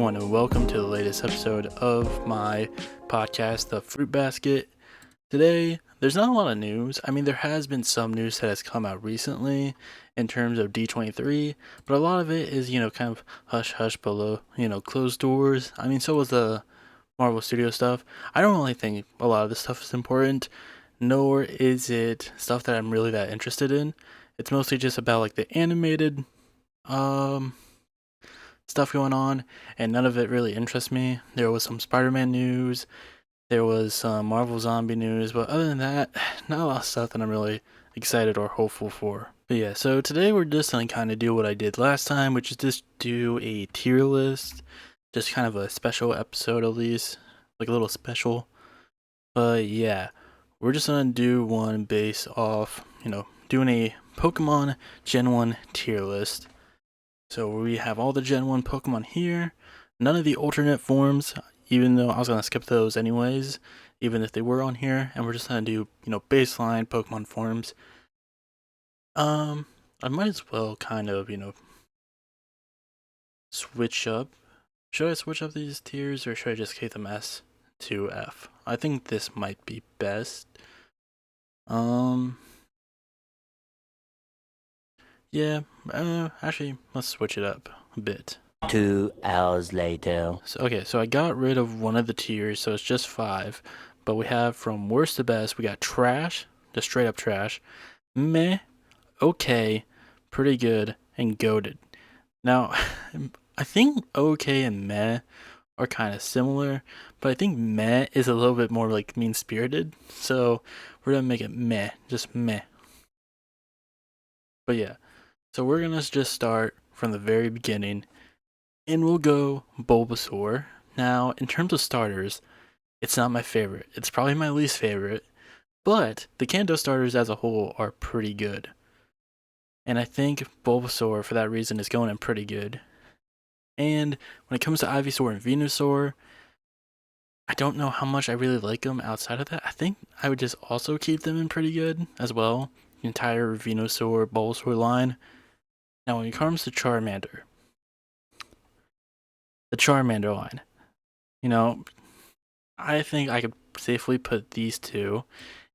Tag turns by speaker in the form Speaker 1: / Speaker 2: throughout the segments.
Speaker 1: everyone, and welcome to the latest episode of my podcast, The Fruit Basket. Today, there's not a lot of news. I mean, there has been some news that has come out recently in terms of D23, but a lot of it is, kind of hush-hush below, closed doors. I mean, so was the Marvel Studio stuff. I don't really think a lot of this stuff is important, nor is it stuff that I'm really that interested in. It's mostly just about, like, the animated, stuff going on, and none of it really interests me. There was some Spider-Man news, there was some Marvel Zombie news, but other than that, not a lot of stuff that I'm really excited or hopeful for. But yeah, so today we're just gonna kind of do what I did last time, which is just do a tier list, just kind of a special episode at least, like a little special. But yeah, we're just gonna do one based off, doing a Pokemon Gen 1 tier list. So we have all the Gen 1 Pokemon here, none of the alternate forms, even though I was going to skip those anyways, even if they were on here, and we're just going to do, baseline Pokemon forms. I might as well kind of, switch up. Should I switch up these tiers, or should I just keep them S to F? I think this might be best. Yeah, actually, let's switch it up a bit.
Speaker 2: 2 hours later.
Speaker 1: So I got rid of one of the tiers, so it's just 5. But we have from worst to best, we got trash, just straight up trash, meh, okay, pretty good, and goated. Now, I think okay and meh are kind of similar, but I think meh is a little bit more like mean-spirited, so we're gonna make it meh, just meh. But yeah, so we're gonna just start from the very beginning, and we'll go Bulbasaur. Now, in terms of starters, it's not my favorite. It's probably my least favorite, but the Kanto starters as a whole are pretty good. And I think Bulbasaur, for that reason, is going in pretty good. And when it comes to Ivysaur and Venusaur, I don't know how much I really like them outside of that. I think I would just also keep them in pretty good as well. The entire Venusaur, Bulbasaur line. Now, when it comes to Charmander, the Charmander line, I think I could safely put these two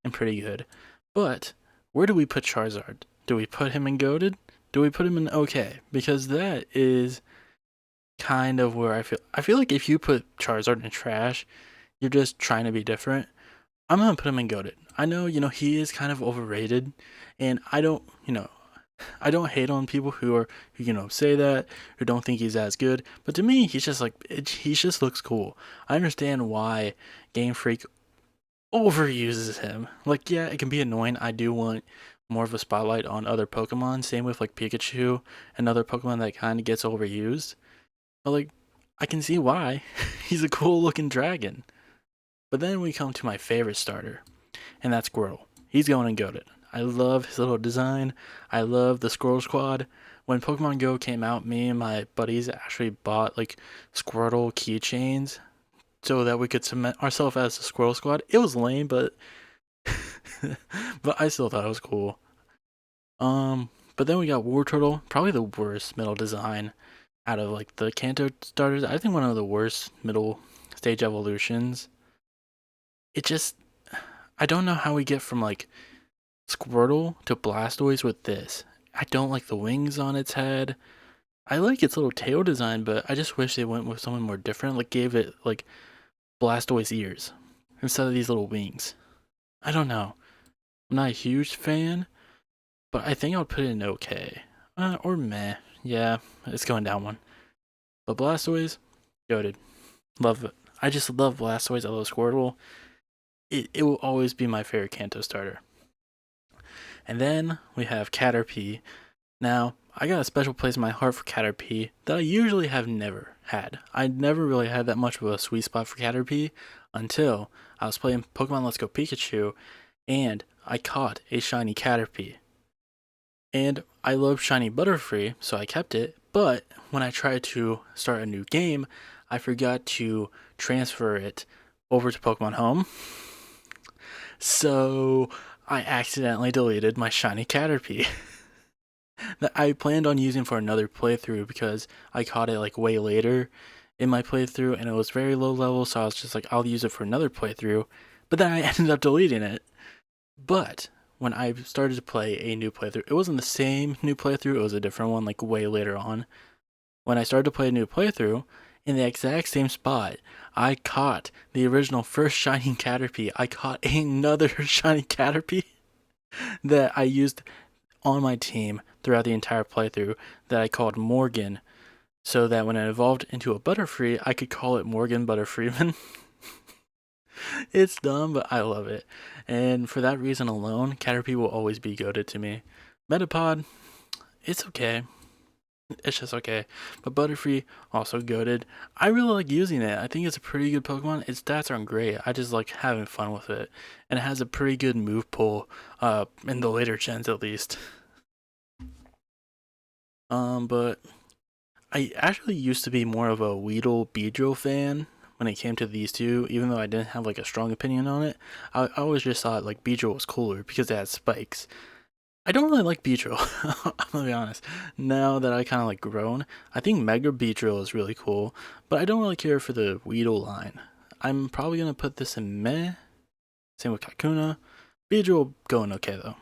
Speaker 1: in pretty good. But where do we put Charizard? Do we put him in goated? Do we put him in okay? Because that is kind of where I feel like if you put Charizard in trash, you're just trying to be different. I'm gonna put him in goated. I know, he is kind of overrated, and I don't hate on people who say that, who don't think he's as good, but to me, he's just he just looks cool. I understand why Game Freak overuses him. Like, yeah, it can be annoying. I do want more of a spotlight on other Pokemon, same with like Pikachu and other Pokemon that kind of gets overused. But I can see why. He's a cool looking dragon. But then we come to my favorite starter, and that's Squirtle. He's going in goated. I love his little design. I love the Squirrel Squad. When Pokemon Go came out, me and my buddies actually bought Squirtle keychains so that we could cement ourselves as the Squirrel Squad. It was lame, but but I still thought it was cool. But then we got Wartortle, probably the worst middle design out of the Kanto starters. I think one of the worst middle stage evolutions. I don't know how we get from Squirtle to Blastoise with this. I don't like the wings on its head. I like its little tail design, but I just wish they went with something more different. Gave it Blastoise ears instead of these little wings. I don't know. I'm not a huge fan, but I think I'll put it in okay. Or meh. Yeah, it's going down one. But Blastoise, goated. Love it. I just love Blastoise. I love Squirtle. It will always be my favorite Kanto starter. And then we have Caterpie. Now, I got a special place in my heart for Caterpie that I usually have never had. I never really had that much of a sweet spot for Caterpie until I was playing Pokemon Let's Go Pikachu and I caught a shiny Caterpie. And I love shiny Butterfree, so I kept it, but when I tried to start a new game, I forgot to transfer it over to Pokemon Home. So I accidentally deleted my shiny Caterpie that I planned on using for another playthrough because I caught it way later in my playthrough, and it was very low level, so I was just like, I'll use it for another playthrough. But then I ended up deleting it. But when I started to play a new playthrough, it wasn't the same new playthrough, it was a different one, like way later on. When I started to play a new playthrough, in the exact same spot, I caught the original first shiny Caterpie. I caught another shiny Caterpie that I used on my team throughout the entire playthrough that I called Morgan, so that when it evolved into a Butterfree, I could call it Morgan Butterfreeman. It's dumb, but I love it. And for that reason alone, Caterpie will always be goated to me. Metapod, it's okay. It's just okay. But Butterfree, also goated. I really like using it. I think it's a pretty good Pokemon. Its stats aren't great. I just like having fun with it. And it has a pretty good move pool, in the later gens at least. But I actually used to be more of a Weedle Beedrill fan when it came to these two, even though I didn't have like a strong opinion on it. I always just thought like Beedrill was cooler because it had spikes. I don't really like Beedrill. I'm gonna be honest. Now that I kind of like grown, I think Mega Beedrill is really cool, but I don't really care for the Weedle line. I'm probably gonna put this in meh. Same with Kakuna. Beedrill going okay though.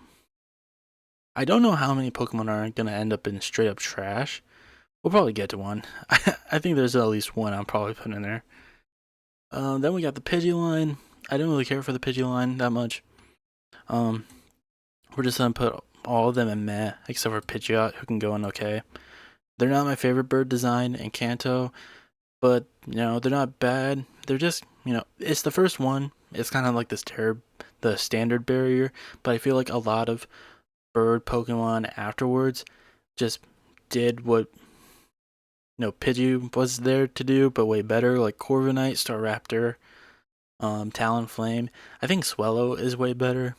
Speaker 1: I don't know how many Pokemon are gonna end up in straight up trash. We'll probably get to one. I think there's at least one I'm probably putting in there. Then we got the Pidgey line. I don't really care for the Pidgey line that much. Um, we're just gonna put all of them in meh, except for Pidgeot, who can go in okay. They're not my favorite bird design in Kanto, but they're not bad. They're just it's the first one. It's kind of like the standard barrier, but I feel like a lot of bird Pokemon afterwards just did what Pidgey was there to do, but way better, like Corviknight, Staraptor, Talonflame. I think Swellow is way better.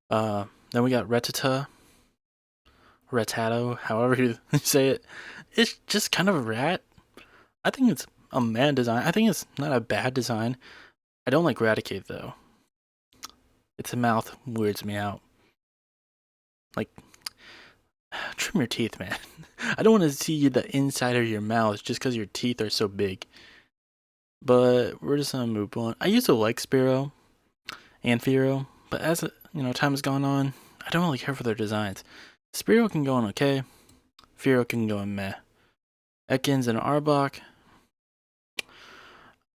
Speaker 1: Then we got Rattata, however you say it. It's just kind of a rat. I think it's a mad design. I think it's not a bad design. I don't like Raticate though. Its mouth weirds me out. Like, trim your teeth, man. I don't want to see the inside of your mouth just because your teeth are so big. But we're just gonna move on. I used to like Spearow and Fearow, but as time has gone on, I don't really care for their designs. Spearow can go in okay. Fearow can go in meh. Ekans and Arbok.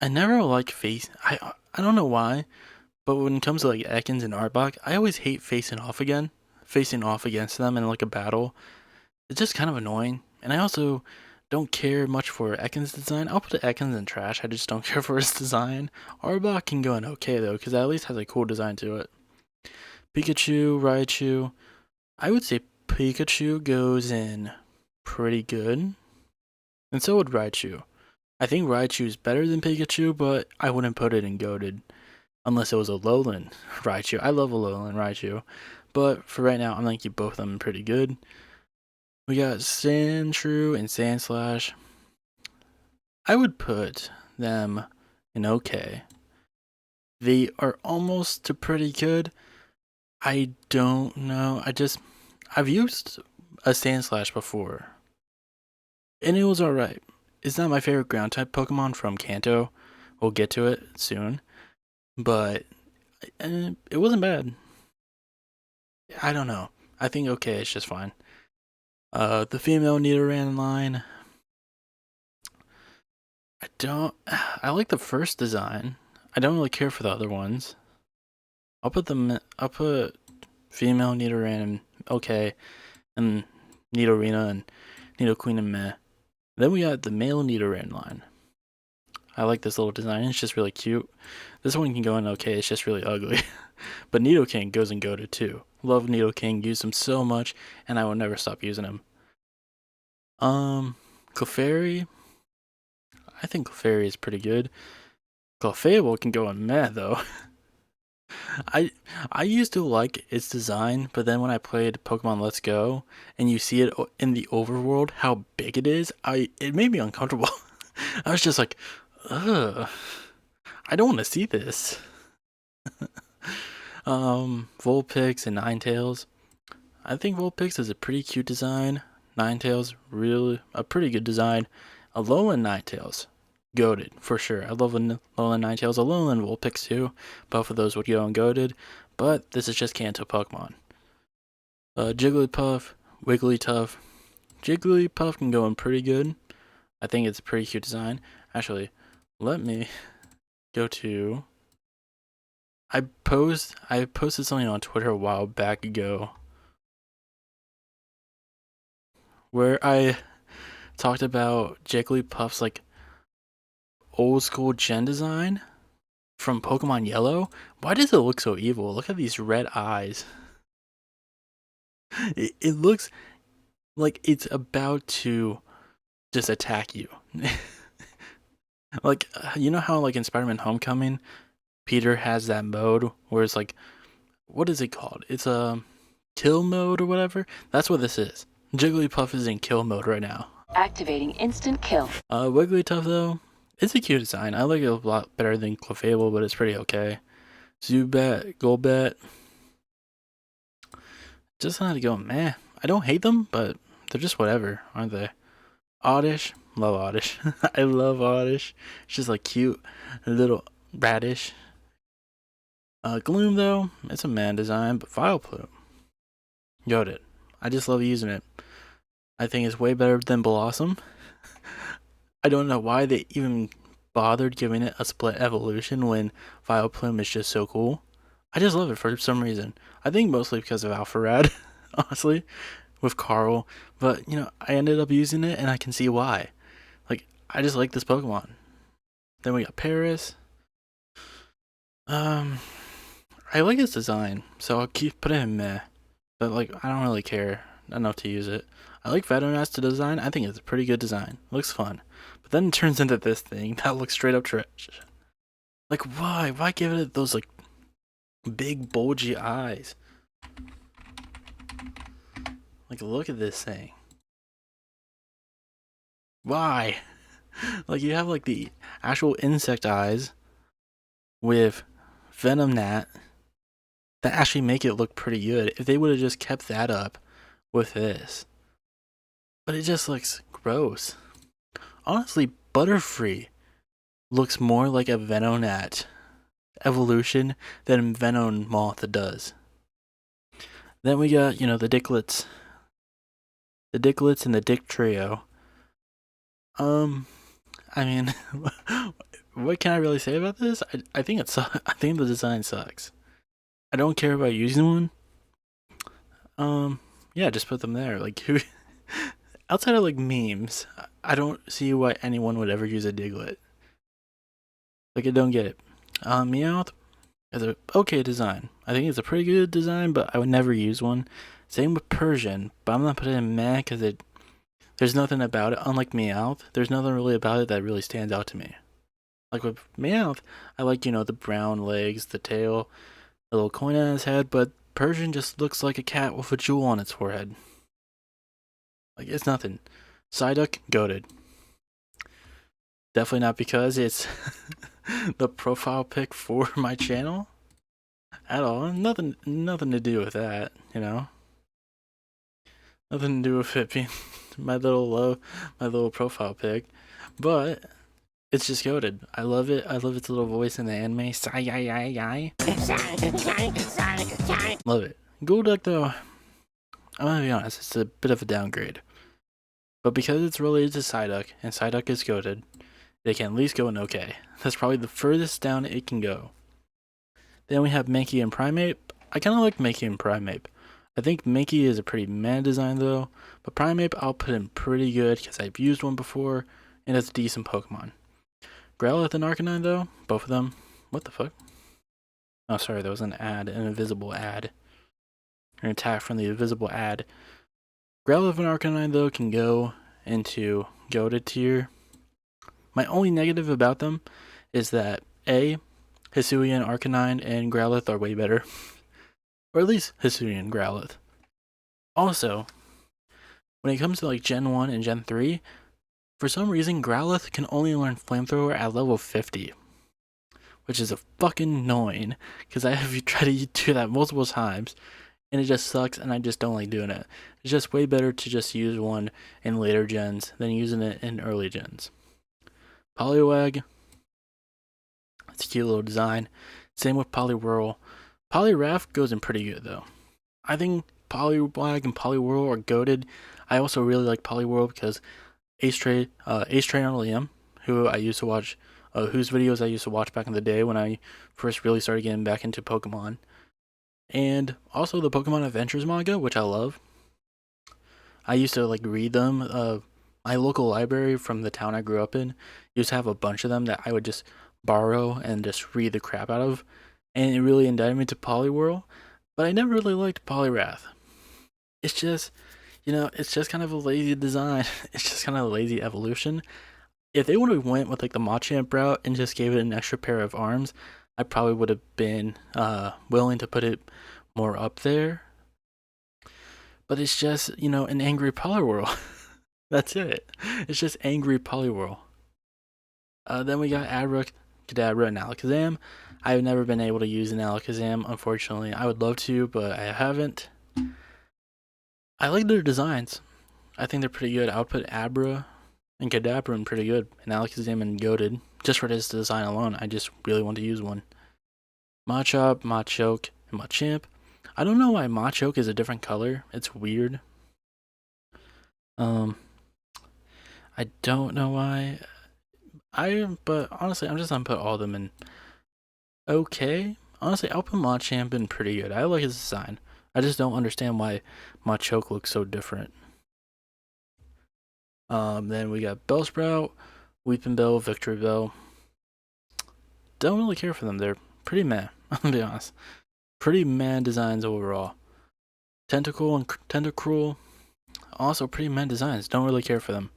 Speaker 1: I never like face. I don't know why, but when it comes to like Ekans and Arbok, I always hate facing off against them in like a battle. It's just kind of annoying. And I also don't care much for Ekans' design. I'll put Ekans in trash. I just don't care for his design. Arbok can go in okay though, because it at least has a cool design to it. Pikachu, Raichu. I would say Pikachu goes in pretty good. And so would Raichu. I think Raichu is better than Pikachu, but I wouldn't put it in goated unless it was a Lowland Raichu. I love a Lowland Raichu, but for right now, I'm gonna keep both of them pretty good. We got Sandshrew and Sandslash. I would put them in okay. They are almost to pretty good. I don't know. I've used a Sandslash before, and it was alright. It's not my favorite ground type Pokemon from Kanto. We'll get to it soon, but it wasn't bad. I don't know. I think okay, it's just fine. The female Nidoran line. I like the first design. I don't really care for the other ones. I'll put female Nidoran okay, and Nidorina and Nidoqueen and meh. Then we got the male Nidoran line. I like this little design. It's just really cute. This one can go in okay. It's just really ugly. But Nidoking goes in goated too. Love Nidoking. Use him so much, and I will never stop using him. Clefairy. I think Clefairy is pretty good. Clefable can go in meh though. I used to like its design, but then when I played Pokemon Let's Go and you see it in the overworld, how big it is, it made me uncomfortable. I was just like, ugh, I don't want to see this. Vulpix and Ninetales. I think Vulpix is a pretty cute design. Ninetales, really a pretty good design. Alolan Ninetales, goated for sure. I love Alolan Ninetales. Alolan Vulpix too. Both of those would go on goated, but this is just Kanto Pokemon. Jigglypuff, Wigglytuff. Jigglypuff can go in pretty good. I think it's a pretty cute design. Actually, let me go to. I posted something on Twitter a while back ago where I talked about Jigglypuff's like old school gen design from Pokemon Yellow. Why does it look so evil? Look at these red eyes. It looks like it's about to just attack you. Like, you know how like in Spider-Man Homecoming, Peter has that mode where it's like, what is it called? It's a kill mode or whatever. That's what this is. Jigglypuff is in kill mode right now.
Speaker 3: Activating instant kill.
Speaker 1: Wigglytuff though, it's a cute design. I like it a lot better than Clefable, but it's pretty okay. Zubat, Golbat, just how to go, meh. I don't hate them, but they're just whatever, aren't they? Oddish, love Oddish. I love Oddish. It's just like cute, little radish. Gloom though, it's a man design, but Vileplume, goated. I just love using it. I think it's way better than Blossom. I don't know why they even bothered giving it a split evolution when Vileplume is just so cool. I just love it for some reason. I think mostly because of Alpharad, honestly, with Carl. But, you know, I ended up using it and I can see why. Like, I just like this Pokemon. Then we got Paris. I like its design, so I'll keep putting it in meh. But, like, I don't really care enough to use it. I like Venonat's design. I think it's a pretty good design. It looks fun. But then it turns into this thing that looks straight up trash. Like, why? Why give it those, like, big bulgy eyes? Like, look at this thing. Why? Like, you have like the actual insect eyes with Venonat that actually make it look pretty good. If they would have just kept that up with this, but it just looks gross. Honestly, Butterfree looks more like a Venonat evolution than Venomoth does. Then we got, you know, the Dicklets and the Dick Trio. I mean, what can I really say about this? I think I think the design sucks. I don't care about using one. Yeah, just put them there. Like, who? Outside of like memes, I don't see why anyone would ever use a Diglett. Like, I don't get it. Meowth is a okay design. I think it's a pretty good design, but I would never use one. Same with Persian, but I'm not putting it in meh because there's nothing about it. Unlike Meowth, there's nothing really about it that really stands out to me. Like with Meowth, I like, you know, the brown legs, the tail, the little coin on his head, but Persian just looks like a cat with a jewel on its forehead. Like, it's nothing. Psyduck, goated. Definitely not because it's the profile pic for my channel at all. Nothing to do with that, you know. Nothing to do with it being my little profile pic, but it's just goated. I love it. I love its little voice in the anime. Love it. Golduck though, I'm gonna be honest, it's a bit of a downgrade. But because it's related to Psyduck, and Psyduck is goated, they can at least go an okay. That's probably the furthest down it can go. Then we have Mankey and Primeape. I kind of like Mankey and Primeape. I think Mankey is a pretty meh design though, but Primeape I'll put in pretty good because I've used one before, and it's a decent Pokemon. Growlithe and Arcanine though, both of them. What the fuck? Oh, sorry, there was an invisible ad. An attack from the invisible ad. Growlithe and Arcanine though can go into goated tier. My only negative about them is that A, Hisuian, Arcanine, and Growlithe are way better. Or at least Hisuian and Growlithe. Also, when it comes to like Gen 1 and Gen 3, for some reason Growlithe can only learn Flamethrower at level 50. Which is a fucking annoying, because I have tried to do that multiple times, and it just sucks, and I just don't like doing it. It's just way better to just use one in later gens than using it in early gens. Poliwag, it's a cute little design. Same with Poliwhirl. Poliwrath goes in pretty good though. I think Poliwag and Poliwhirl are goated. I also really like Poliwhirl because Ace Trainer Liam, who I used to watch, whose videos I used to watch back in the day when I first really started getting back into Pokemon, and also the Pokemon Adventures manga, which I love. I used to like read them. My local library from the town I grew up in used to have a bunch of them that I would just borrow and just read the crap out of, and it really indicted me to Poliwhirl. But I never really liked Poliwrath. It's just, it's just kind of a lazy design. It's just kind of a lazy evolution. If they would have went with like the Machamp route and just gave it an extra pair of arms, I probably would have been willing to put it more up there. But it's just, an angry Poliwhirl. That's it. It's just angry Poliwhirl. Then we got Abra, Kadabra, and Alakazam. I've never been able to use an Alakazam, unfortunately. I would love to, but I haven't. I like their designs. I think they're pretty good. I would put Abra and Kadabra in pretty good, and Alakazam and Goated. Just for this design alone, I just really want to use one. Machop, Machoke, and Machamp. I don't know why Machoke is a different color. It's weird. I don't know why. But honestly, I'm just gonna put all of them in okay. Honestly, I'll put Machamp in pretty good. I like his design. I just don't understand why Machoke looks so different. Then we got Bellsprout, Weeping Bell, Victory Bell. Don't really care for them. They're pretty meh, I'll be honest. Pretty meh designs overall. Tentacle and Tentacruel, also pretty meh designs. Don't really care for them.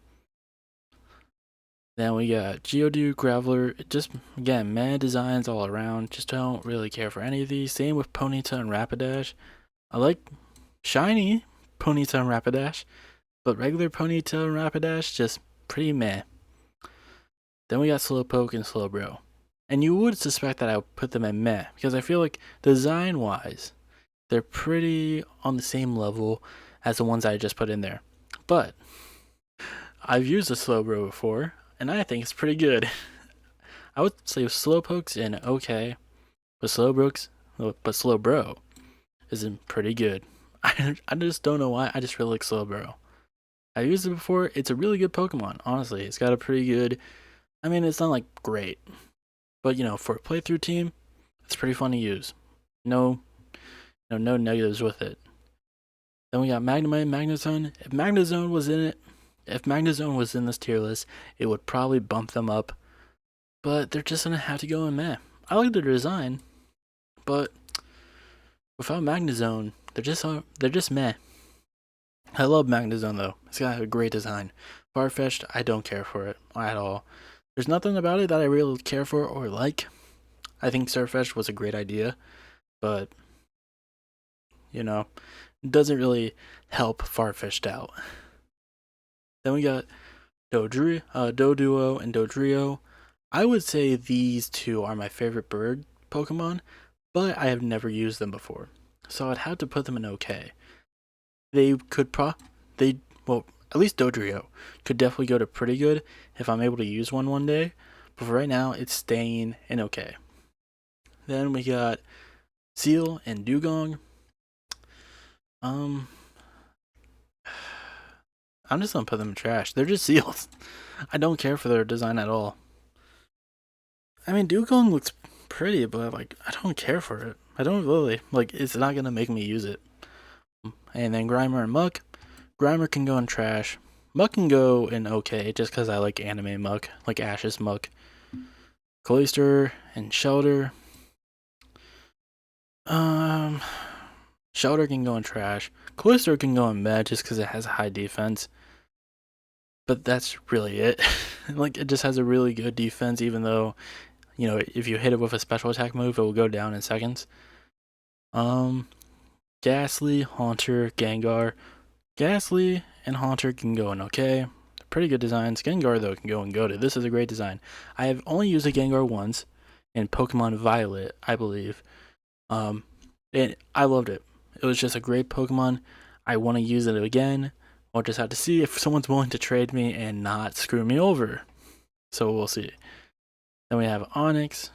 Speaker 1: Then we got Geodude, Graveler, just again, meh designs all around. Just don't really care for any of these. Same with Ponyta and Rapidash. I like shiny Ponyta and Rapidash, but regular Ponyta and Rapidash, just pretty meh. Then we got Slowpoke and Slowbro. And you would suspect that I would put them in meh, because I feel like design-wise, they're pretty on the same level as the ones I just put in there. But I've used a Slowbro before, and I think it's pretty good. I would say Slowpoke's in okay, but Slowbro isn't pretty good. I just don't know why. I just really like Slowbro. I've used it before. It's a really good Pokemon, honestly. It's got a pretty good, I mean, it's not like great, but for a playthrough team, it's pretty fun to use. No negatives with it. Then we got Magnemite and Magnezone. If Magnezone was in this tier list, it would probably bump them up. But they're just gonna have to go in meh. I like their design, but without Magnezone, they're just meh. I love Magnezone though. It's got a great design. Farfetch'd, I don't care for it at all. There's nothing about it that I really care for or like. I think Farfetch'd was a great idea, but it doesn't really help Farfetch'd out. Then we got Doduo and Dodrio. I would say these two are my favorite bird Pokemon, but I have never used them before, so I'd have to put them in okay. They could at least Dodrio could definitely go to pretty good if I'm able to use one day, but for right now, it's staying in okay. Then we got Seal and Dugong. I'm just gonna put them in trash. They're just seals. I don't care for their design at all. I mean, Dugong looks pretty, but I don't care for it. I don't really it's not gonna make me use it. And then Grimer and Muck. Grimer can go in trash. Muck can go in okay, just because I like anime Muck, like Ash's Muck. Cloyster and Shelter. Shelter can go in trash. Cloyster can go in meh just because it has a high defense. But that's really it. It just has a really good defense, even though, if you hit it with a special attack move, it will go down in seconds. Ghastly, Haunter, Gengar. Ghastly and Haunter can go in okay. Pretty good designs. Gengar, though, can go and go to. This is a great design. I have only used a Gengar once in Pokemon Violet, I believe. And I loved it. It was just a great Pokemon. I want to use it again. We'll just have to see if someone's willing to trade me and not screw me over. So we'll see. Then we have Onyx.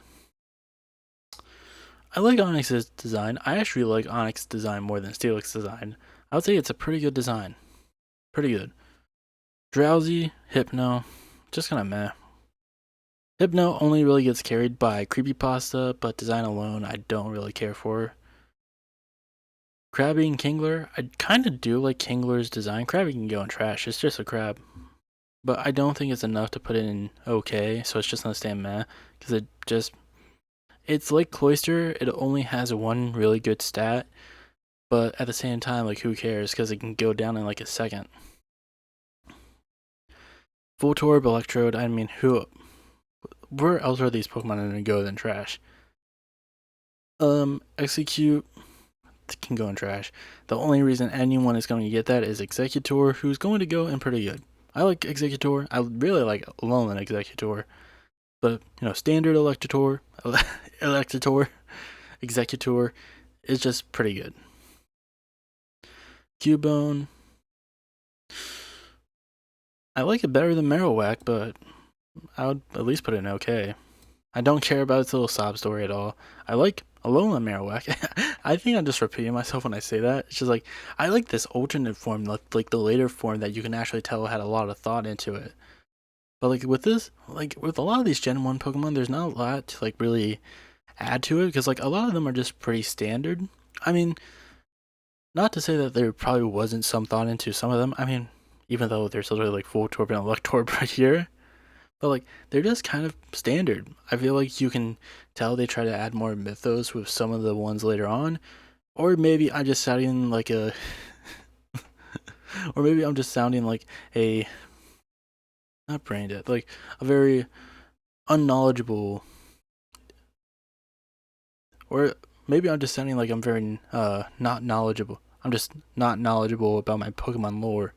Speaker 1: I like Onyx's design. I actually like Onyx's design more than Steelix's design. I would say it's a pretty good design. Pretty good. Drowsy, Hypno, just kind of meh. Hypno only really gets carried by Creepypasta, but design alone I don't really care for. Krabby and Kingler, I kind of do like Kingler's design. Krabby can go in trash, it's just a crab. But I don't think it's enough to put it in okay, so it's just gonna stay meh, because it's like Cloyster, it only has one really good stat, but at the same time, like, who cares, because it can go down in like a second. Voltorb, Electrode, I mean, where else are these Pokemon gonna go than trash? Execute can go in trash. The only reason anyone is going to get that is Executor, who's going to go in pretty good. I like Executor. I really like Alolan Executor. But, standard Electator, Executor is just pretty good. Cubone. I like it better than Marowak, but I would at least put it in okay. I don't care about its little sob story at all. I like Alolan Marowak. I think I'm just repeating myself when I say that. It's just like, I like this alternate form, like the later form that you can actually tell had a lot of thought into it. But like with this, like with a lot of these Gen 1 Pokemon, there's not a lot to like really add to it, because like a lot of them are just pretty standard. I mean, not to say that there probably wasn't some thought into some of them. I mean, even though there's literally like Voltorb and Electorb right here. But like, they're just kind of standard. I feel like you can tell they try to add more mythos with some of the ones later on. Or maybe I'm just sounding like a or maybe I'm just sounding like a not brain dead, like a very unknowledgeable, or maybe I'm just sounding like I'm very not knowledgeable. I'm just not knowledgeable about my Pokemon lore.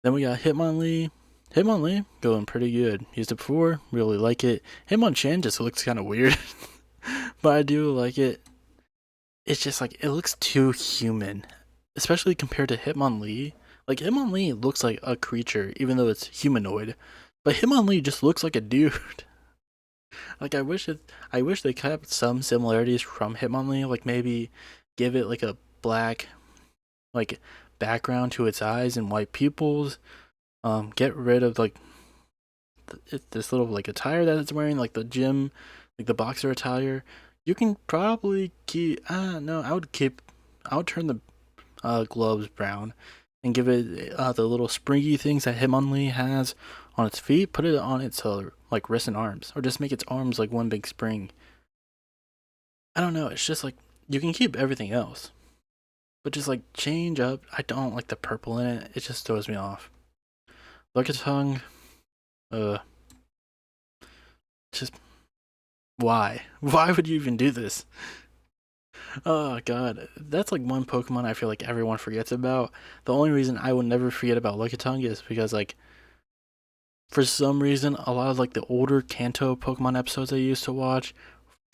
Speaker 1: Then we got Hitmonlee. Hitmonlee going pretty good. Used it before, really like it. Hitmonchan just looks kind of weird, but I do like it. It's just like, it looks too human, especially compared to Hitmonlee. Like, Hitmonlee looks like a creature, even though it's humanoid, but Hitmonlee just looks like a dude. Like, I wish they kept some similarities from Hitmonlee. Like, maybe give it like a black, like, background to its eyes and white pupils. Get rid of like this little like attire that it's wearing, like the gym, like the boxer attire. You can probably keep. No, I would turn the gloves brown and give it the little springy things that Hitmonlee has on its feet. Put it on its like wrists and arms, or just make its arms like one big spring. I don't know. It's just like, you can keep everything else, but just like change up. I don't like the purple in it. It just throws me off. Tongue, just why? Why would you even do this? Oh god, that's like one Pokemon I feel like everyone forgets about. The only reason I will never forget about Tongue is because like, for some reason, a lot of like the older Kanto Pokemon episodes I used to watch,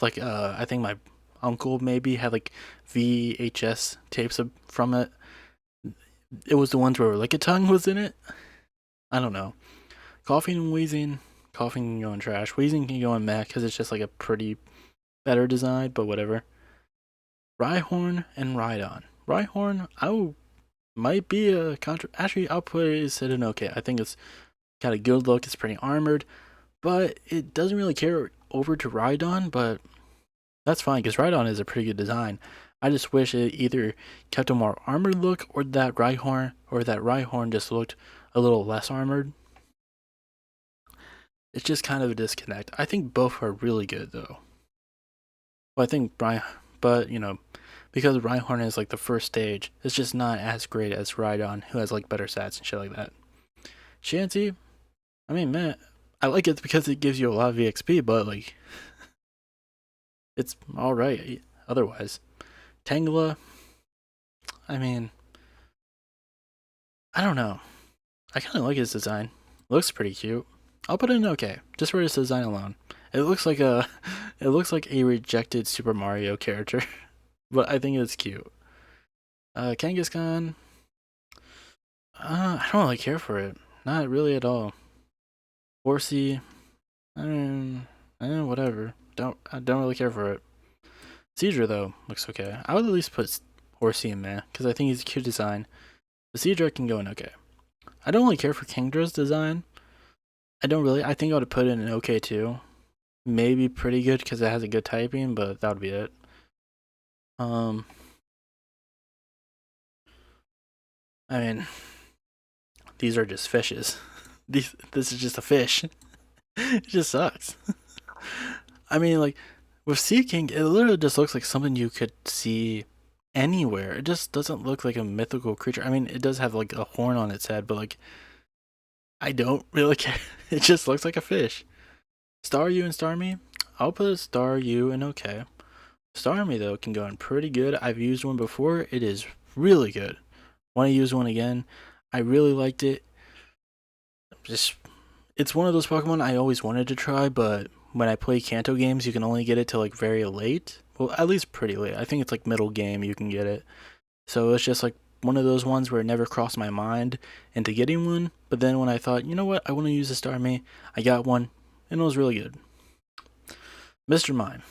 Speaker 1: like I think my uncle maybe had like VHS tapes from it. It was the ones where Tongue was in it. I don't know. Coughing and wheezing. Coughing can go in trash. Wheezing can go in meh, because it's just like a pretty better design, but whatever. Rhyhorn and Rhydon. Rhyhorn, might be a actually, I'll put it in okay. I think it's got a good look. It's pretty armored, but it doesn't really carry over to Rhydon, but that's fine, because Rhydon is a pretty good design. I just wish it either kept a more armored look, or that Rhyhorn just looked a little less armored. It's just kind of a disconnect. I think both are really good though. Well, I think because Rhyhorn is like the first stage, it's just not as great as Rhydon, who has like better stats and shit like that. Chansey, I mean, man, I like it because it gives you a lot of EXP, but like, it's alright otherwise. Tangela, I mean, I don't know. I kind of like his design. Looks pretty cute. I'll put it in okay, just for his design alone. It looks like a rejected Super Mario character. but I think it's cute. Kangaskhan, I don't really care for it. Not really at all. Horsey, whatever. I don't really care for it. Seadra though looks okay. I would at least put Horsey in there because I think he's a cute design. The Seadra can go in okay. I don't really care for Kingdra's design. I don't really. I think I would put it in an okay too. Maybe pretty good because it has a good typing, but that would be it. I mean, these are just fishes. This is just a fish. It just sucks. I mean, like with Sea King, it literally just looks like something you could see anywhere. It just doesn't look like a mythical creature. I mean, it does have like a horn on its head, but like I don't really care. It just looks like a fish. Staryu and Starmie, I'll put Staryu in okay. Starmie though can go in pretty good. I've used one before. It is really good. Want to use one again? I really liked it. Just it's one of those Pokemon I always wanted to try, but when I play Kanto games, you can only get it till like very late. Well, at least pretty late. I think it's like middle game you can get it. So it's just like one of those ones where it never crossed my mind into getting one. But then when I thought, you know what, I want to use a Starmie, I got one, and it was really good. Mr. Mime.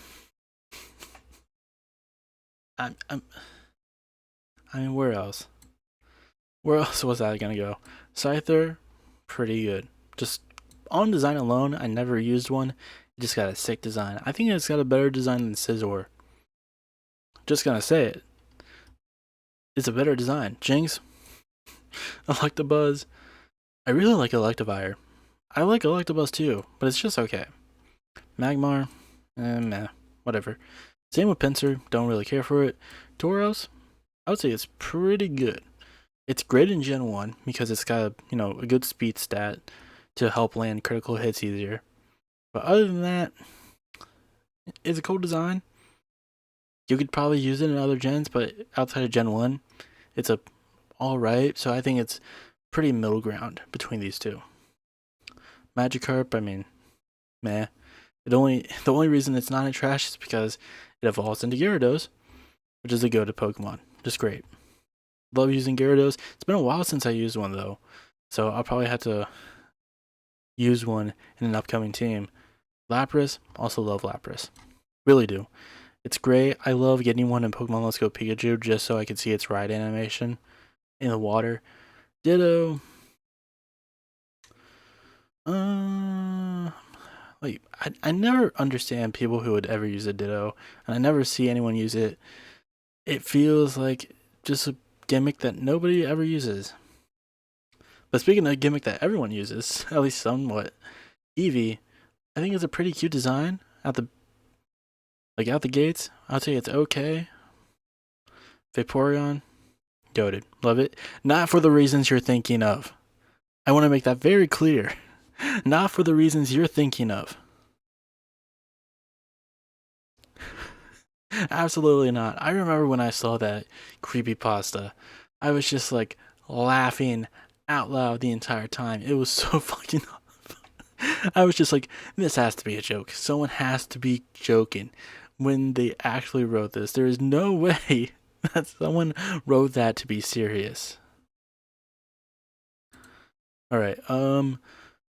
Speaker 1: I'm, I'm, I mean, where else? Where else was I gonna go? Scyther, pretty good. Just on design alone, I never used one. It just got a sick design. I think it's got a better design than Scizor. Just gonna say it. It's a better design. Jinx, Electabuzz. I really like Electivire. I like Electabuzz too, but it's just okay. Magmar, meh, whatever. Same with Pinsir, don't really care for it. Tauros, I would say it's pretty good. It's great in Gen 1 because it's got a good speed stat to help land critical hits easier. But other than that, it's a cool design. You could probably use it in other gens, but outside of Gen 1, it's a alright. So I think it's pretty middle ground between these two. Magikarp, I mean, meh. The only reason it's not in trash is because it evolves into Gyarados, which is a go-to Pokemon. Just great. Love using Gyarados. It's been a while since I used one though, so I'll probably have to use one in an upcoming team. Lapras, also love Lapras. Really do. It's great. I love getting one in Pokemon Let's Go Pikachu just so I can see its ride animation in the water. Ditto. Like I never understand people who would ever use a Ditto, and I never see anyone use it. It feels like just a gimmick that nobody ever uses. But speaking of a gimmick that everyone uses, at least somewhat, Eevee, I think it's a pretty cute design out the gates. I'd say it's okay. Vaporeon, goated, love it. Not for the reasons you're thinking of. I want to make that very clear. Not for the reasons you're thinking of. Absolutely not. I remember when I saw that creepypasta, I was just like laughing out loud the entire time. It was so fucking I was just like, this has to be a joke. Someone has to be joking when they actually wrote this. There is no way that someone wrote that to be serious. Alright,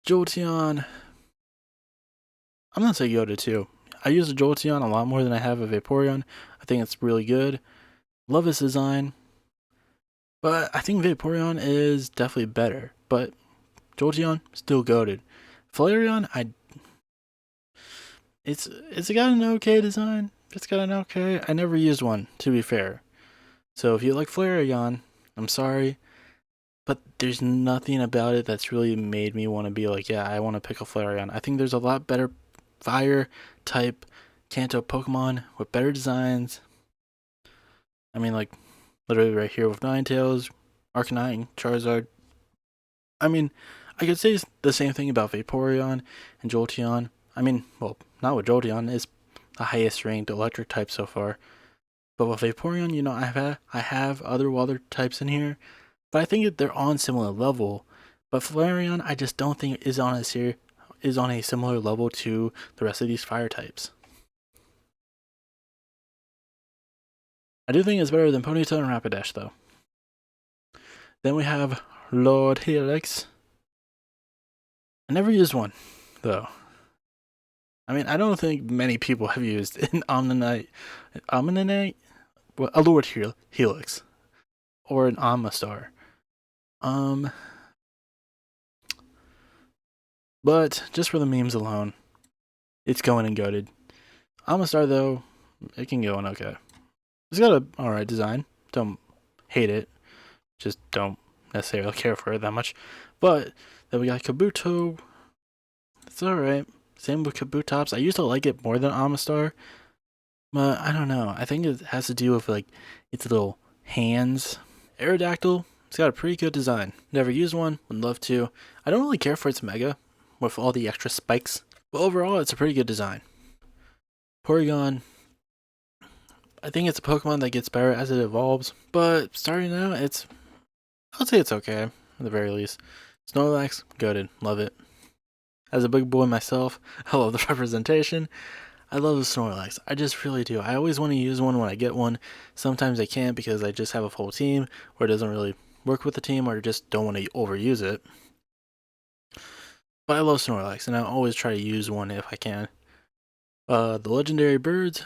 Speaker 1: Jolteon. I'm gonna say Yoda too. I use a Jolteon a lot more than I have a Vaporeon. I think it's really good. Love its design. But I think Vaporeon is definitely better. But Jolteon, still goated. Flareon, it's got an okay design. It's got an okay. I never used one, to be fair. So if you like Flareon, I'm sorry. But there's nothing about it that's really made me want to be like, yeah, I want to pick a Flareon. I think there's a lot better fire type Kanto Pokemon with better designs. I mean, like, literally right here with Ninetales, Arcanine, Charizard. I mean, I could say the same thing about Vaporeon and Jolteon. I mean, well, not with Jolteon, it's the highest ranked electric type so far. But with Vaporeon, I have other water types in here, but I think they're on similar level. But Flareon, I just don't think is on a similar level to the rest of these fire types. I do think it's better than Ponyta and Rapidash, though. Then we have Lord Helix. I never used one, though. I mean, I don't think many people have used an Omninite, well, a Lord Helix, or an Amistar. But just for the memes alone, it's going and goated. Amistar, though, it can go in okay. It's got a alright design. Don't hate it. Just don't necessarily care for it that much. But then we got Kabuto. It's alright. Same with Kabutops. I used to like it more than Amistar. But I don't know. I think it has to do with like its little hands. Aerodactyl. It's got a pretty good design. Never used one. Would love to. I don't really care for its Mega with all the extra spikes. But overall, it's a pretty good design. Porygon. I think it's a Pokemon that gets better as it evolves. But starting out, I would say it's okay, at the very least. Snorlax, goated. Love it. As a big boy myself, I love the representation. I love the Snorlax. I just really do. I always want to use one when I get one. Sometimes I can't because I just have a full team, or it doesn't really work with the team, or just don't want to overuse it. But I love Snorlax, and I always try to use one if I can. The legendary birds.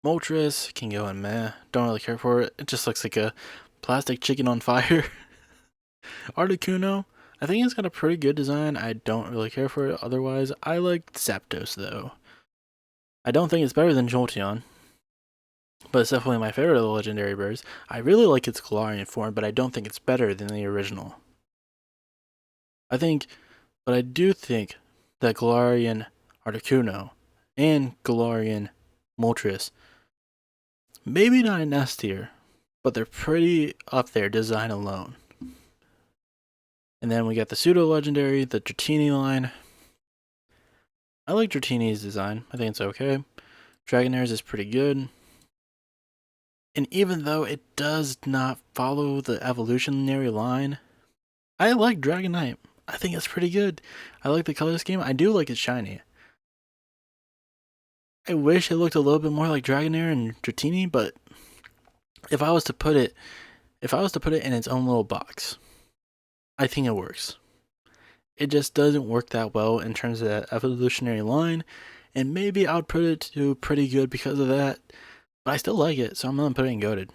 Speaker 1: Moltres can go in meh. Don't really care for it. It just looks like a plastic chicken on fire. Articuno. I think it's got a pretty good design. I don't really care for it otherwise. I like Zapdos though. I don't think it's better than Jolteon, but it's definitely my favorite of the legendary birds. I really like its Galarian form, but I don't think it's better than the original. But I do think that Galarian Articuno and Galarian Moltres, maybe not in S tier, but they're pretty up there design alone. And then we got the pseudo legendary, the Dratini line. I like Dratini's design. I think it's okay. Dragonairs is pretty good. And even though it does not follow the evolutionary line, I like Dragonite. I think it's pretty good. I like the color scheme. I do like it shiny. I wish it looked a little bit more like Dragonair and Dratini, but if I was to put it in its own little box, I think it works. It just doesn't work that well in terms of that evolutionary line, and maybe I would put it to pretty good because of that, but I still like it, so I'm gonna put it in goated.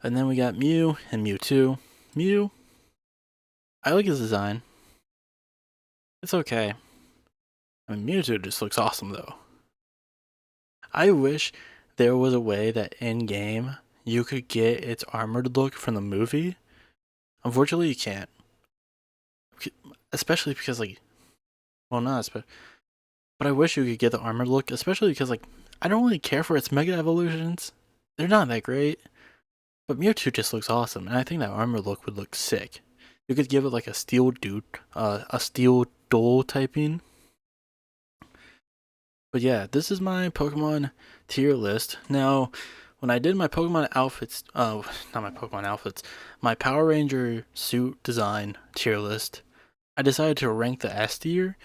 Speaker 1: And then we got Mew and Mewtwo. Mew, I like his design. It's okay. I mean, Mewtwo just looks awesome though. I wish there was a way that in game you could get its armored look from the movie. Unfortunately, you can't. Especially because, like, well, not, but I wish you could get the armored look, especially because, like, I don't really care for its Mega Evolutions. They're not that great. But Mewtwo just looks awesome, and I think that armor look would look sick. You could give it like a steel dual typing. But yeah, this is my Pokemon tier list. Now, when I did my Pokemon outfits, not my Pokemon outfits, my Power Ranger suit design tier list, I decided to rank the S tier.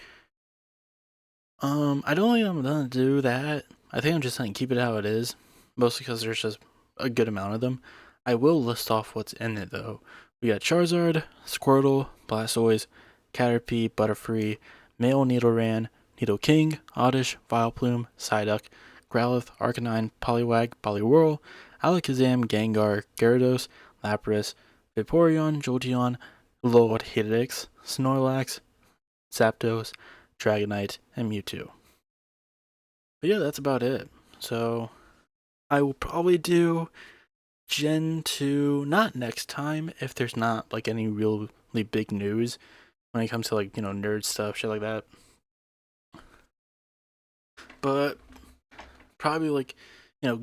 Speaker 1: I don't think I'm gonna do that. I think I'm just gonna keep it how it is, mostly because there's just a good amount of them. I will list off what's in it though. We got Charizard, Squirtle, Blastoise, Caterpie, Butterfree, Male Nidoran, Nidoking, Oddish, Vileplume, Psyduck, Growlithe, Arcanine, Poliwag, Poliwhirl, Alakazam, Gengar, Gyarados, Lapras, Vaporeon, Jolteon, Lord Helix, Snorlax, Zapdos, Dragonite, and Mewtwo. But yeah, that's about it. So I will probably do Gen 2 not next time if there's not like any really big news when it comes to like, nerd stuff, shit like that. But probably like,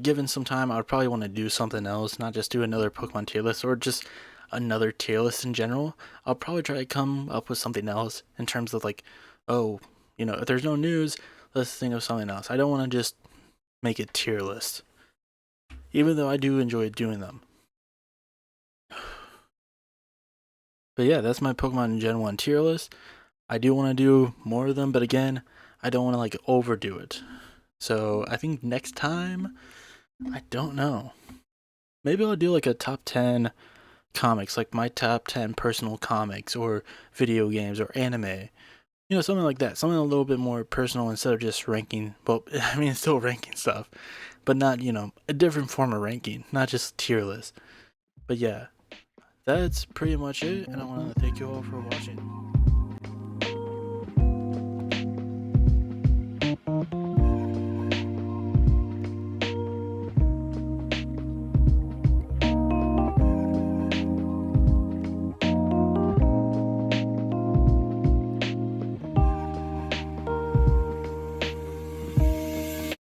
Speaker 1: given some time, I would probably want to do something else, not just do another Pokemon tier list or just another tier list in general. I'll probably try to come up with something else in terms of like, oh, if there's no news, let's think of something else. I don't want to just make a tier list, even though I do enjoy doing them. But yeah, that's my Pokemon Gen 1 tier list. I do want to do more of them, but again, I don't want to like overdo it. So I think next time, I don't know. Maybe I'll do like a top 10 comics, like my top 10 personal comics or video games or anime. Something like that. Something a little bit more personal instead of just ranking. Well, I mean, still ranking stuff, but not, a different form of ranking, not just tier list. But yeah, that's pretty much it. And I want to thank you all for watching.